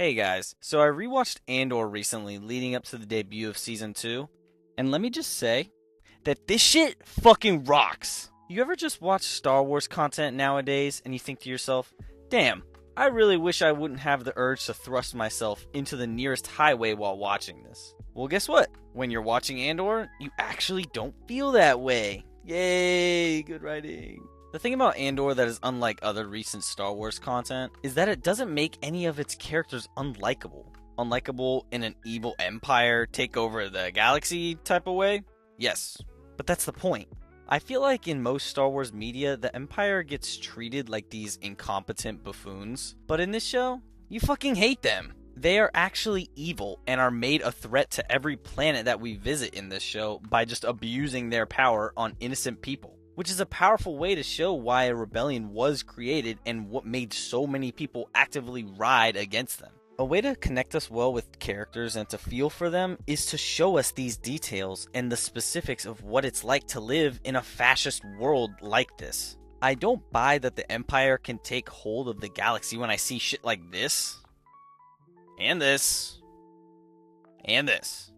Hey guys, so I rewatched Andor recently leading up to the debut of season 2, and let me just say that this shit fucking rocks. You ever just watch Star Wars content nowadays and you think to yourself, damn, I really wish I wouldn't have the urge to thrust myself into the nearest highway while watching this. Well, guess what? When you're watching Andor, you actually don't feel that way. Yay, good writing. The thing about Andor that is unlike other recent Star Wars content is that it doesn't make any of its characters unlikable. Unlikable in an evil empire take over the galaxy type of way? Yes, but that's the point. I feel like in most Star Wars media, the Empire gets treated like these incompetent buffoons, but in this show, you fucking hate them. They are actually evil and are made a threat to every planet that we visit in this show by just abusing their power on innocent people. Which is a powerful way to show why a rebellion was created and what made so many people actively ride against them. A way to connect us well with characters and to feel for them is to show us these details and the specifics of what it's like to live in a fascist world like this. I don't buy that the Empire can take hold of the galaxy when I see shit like this, and this, and this.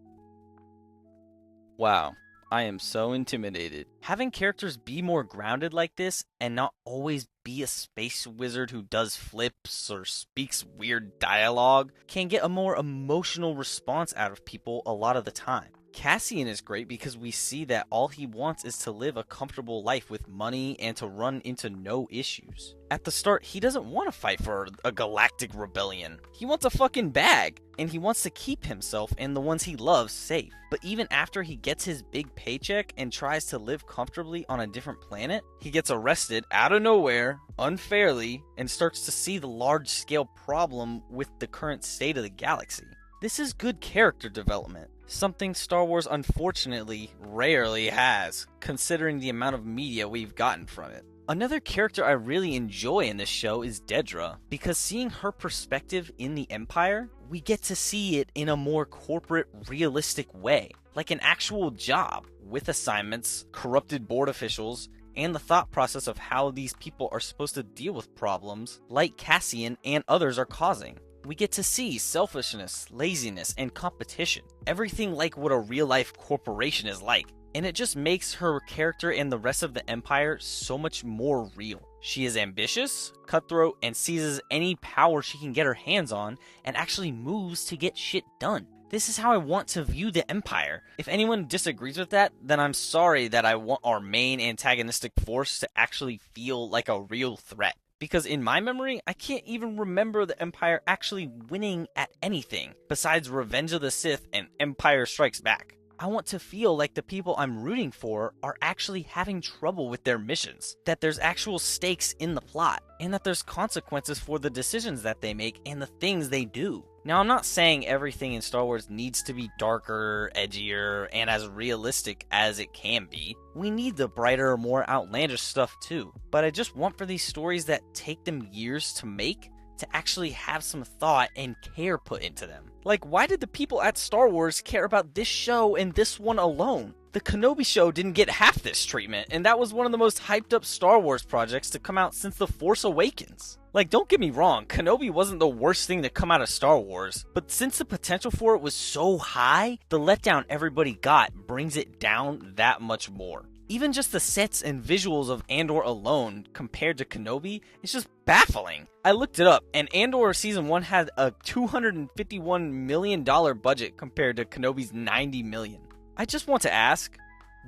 Wow. I am so intimidated. Having characters be more grounded like this and not always be a space wizard who does flips or speaks weird dialogue can get a more emotional response out of people a lot of the time. Cassian is great because we see that all he wants is to live a comfortable life with money and to run into no issues. At the start, he doesn't want to fight for a galactic rebellion. He wants a fucking bag, and he wants to keep himself and the ones he loves safe. But even after he gets his big paycheck and tries to live comfortably on a different planet, he gets arrested out of nowhere, unfairly, and starts to see the large-scale problem with the current state of the galaxy. This is good character development, something Star Wars unfortunately rarely has, considering the amount of media we've gotten from it. Another character I really enjoy in this show is Dedra, because seeing her perspective in the Empire, we get to see it in a more corporate, realistic way, like an actual job, with assignments, corrupted board officials, and the thought process of how these people are supposed to deal with problems like Cassian and others are causing. We get to see selfishness, laziness, and competition. Everything like what a real-life corporation is like. And it just makes her character and the rest of the Empire so much more real. She is ambitious, cutthroat, and seizes any power she can get her hands on, and actually moves to get shit done. This is how I want to view the Empire. If anyone disagrees with that, then I'm sorry that I want our main antagonistic force to actually feel like a real threat. Because in my memory, I can't even remember the Empire actually winning at anything besides Revenge of the Sith and Empire Strikes Back. I want to feel like the people I'm rooting for are actually having trouble with their missions, that there's actual stakes in the plot, and that there's consequences for the decisions that they make and the things they do. Now, I'm not saying everything in Star Wars needs to be darker, edgier, and as realistic as it can be. We need the brighter, more outlandish stuff too. But I just want for these stories that take them years to make to actually have some thought and care put into them. Like, why did the people at Star Wars care about this show and this one alone? The Kenobi show didn't get half this treatment, and that was one of the most hyped up Star Wars projects to come out since The Force Awakens. Like, don't get me wrong, Kenobi wasn't the worst thing to come out of Star Wars, but since the potential for it was so high, the letdown everybody got brings it down that much more. Even just the sets and visuals of Andor alone compared to Kenobi is just baffling. I looked it up, and Andor Season 1 had a $251 million budget compared to Kenobi's $90 million. I just want to ask,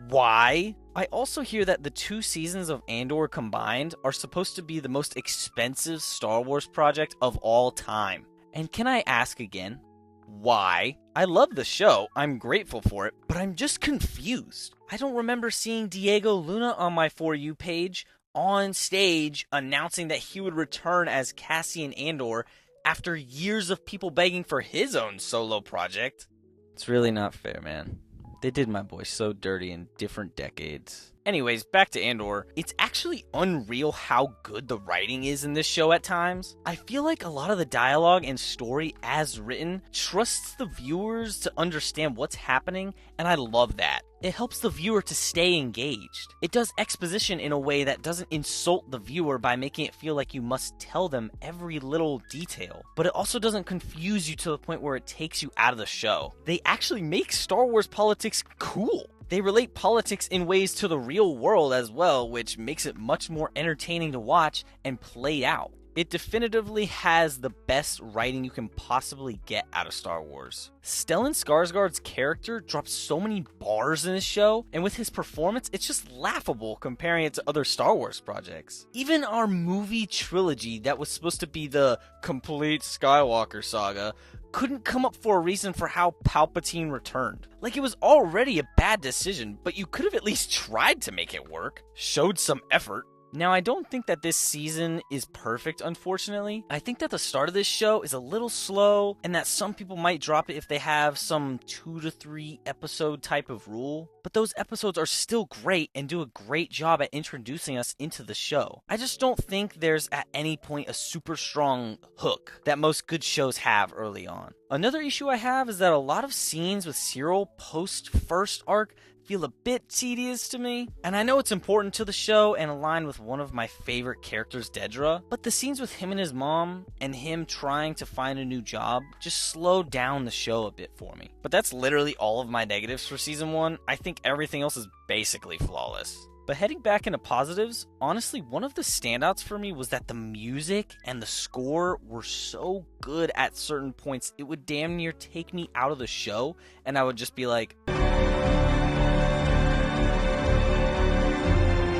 why? I also hear that the 2 seasons of Andor combined are supposed to be the most expensive Star Wars project of all time. And can I ask again, why? I love the show, I'm grateful for it, but I'm just confused. I don't remember seeing Diego Luna on my For You page on stage announcing that he would return as Cassian Andor after years of people begging for his own solo project. It's really not fair, man. They did my boy so dirty in different decades. Anyways, back to Andor. It's actually unreal how good the writing is in this show at times. I feel like a lot of the dialogue and story as written trusts the viewers to understand what's happening, and I love that. It helps the viewer to stay engaged. It does exposition in a way that doesn't insult the viewer by making it feel like you must tell them every little detail, but it also doesn't confuse you to the point where it takes you out of the show. They actually make Star Wars politics cool. They relate politics in ways to the real world as well, which makes it much more entertaining to watch and play out. It definitively has the best writing you can possibly get out of Star Wars. Stellan Skarsgård's character drops so many bars in this show, and with his performance, it's just laughable comparing it to other Star Wars projects. Even our movie trilogy that was supposed to be the complete Skywalker saga couldn't come up for a reason for how Palpatine returned. Like, it was already a bad decision, but you could have at least tried to make it work. Showed some effort. Now, I don't think that this season is perfect, unfortunately. I think that the start of this show is a little slow, and that some people might drop it if they have some 2 to 3 episode type of rule. But those episodes are still great and do a great job at introducing us into the show. I just don't think there's at any point a super strong hook that most good shows have early on. Another issue I have is that a lot of scenes with Cyril post-first arc feel a bit tedious to me. And I know it's important to the show and aligned with one of my favorite characters, Dedra, but the scenes with him and his mom and him trying to find a new job just slowed down the show a bit for me. But that's literally all of my negatives for season 1. I think everything else is basically flawless. But heading back into positives, honestly, one of the standouts for me was that the music and the score were so good at certain points, it would damn near take me out of the show, and I would just be like,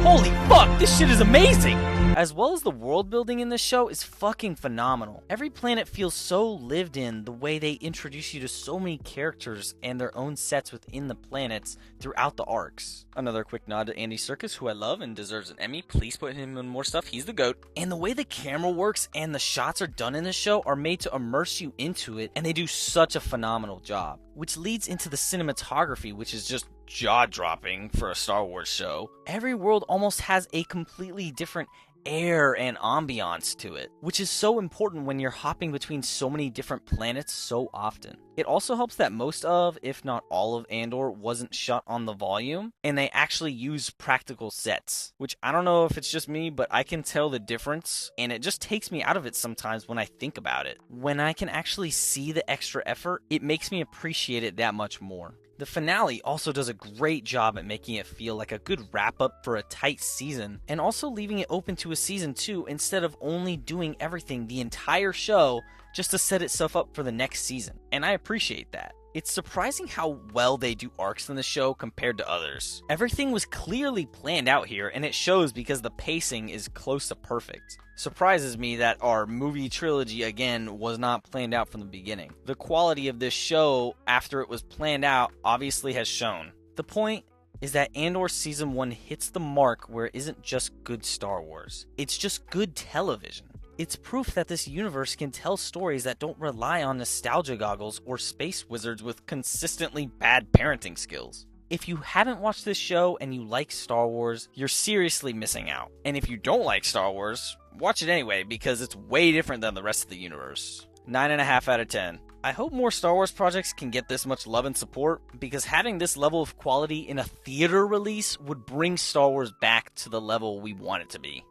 holy fuck, this shit is amazing! As well as the world building in this show is fucking phenomenal. Every planet feels so lived in, the way they introduce you to so many characters and their own sets within the planets throughout the arcs. Another quick nod to Andy Serkis, who I love and deserves an Emmy. Please put him in more stuff, he's the GOAT. And the way the camera works and the shots are done in this show are made to immerse you into it, and they do such a phenomenal job. Which leads into the cinematography, which is just jaw-dropping for a Star Wars show. Every world almost has a completely different air and ambiance to it, which is so important when you're hopping between so many different planets so often. It also helps that most of, if not all of Andor wasn't shot on the volume, and they actually use practical sets, which I don't know if it's just me, but I can tell the difference, and it just takes me out of it sometimes when I think about it. When I can actually see the extra effort, it makes me appreciate it that much more. The finale also does a great job at making it feel like a good wrap-up for a tight season, and also leaving it open to a season 2 instead of only doing everything the entire show just to set itself up for the next season, and I appreciate that. It's surprising how well they do arcs in the show compared to others. Everything was clearly planned out here, and it shows because the pacing is close to perfect. Surprises me that our movie trilogy, again, was not planned out from the beginning. The quality of this show, after it was planned out, obviously has shown. The point is that Andor Season 1 hits the mark where it isn't just good Star Wars. It's just good television. It's proof that this universe can tell stories that don't rely on nostalgia goggles or space wizards with consistently bad parenting skills. If you haven't watched this show and you like Star Wars, you're seriously missing out. And if you don't like Star Wars, watch it anyway because it's way different than the rest of the universe. 9.5 out of 10. I hope more Star Wars projects can get this much love and support, because having this level of quality in a theater release would bring Star Wars back to the level we want it to be.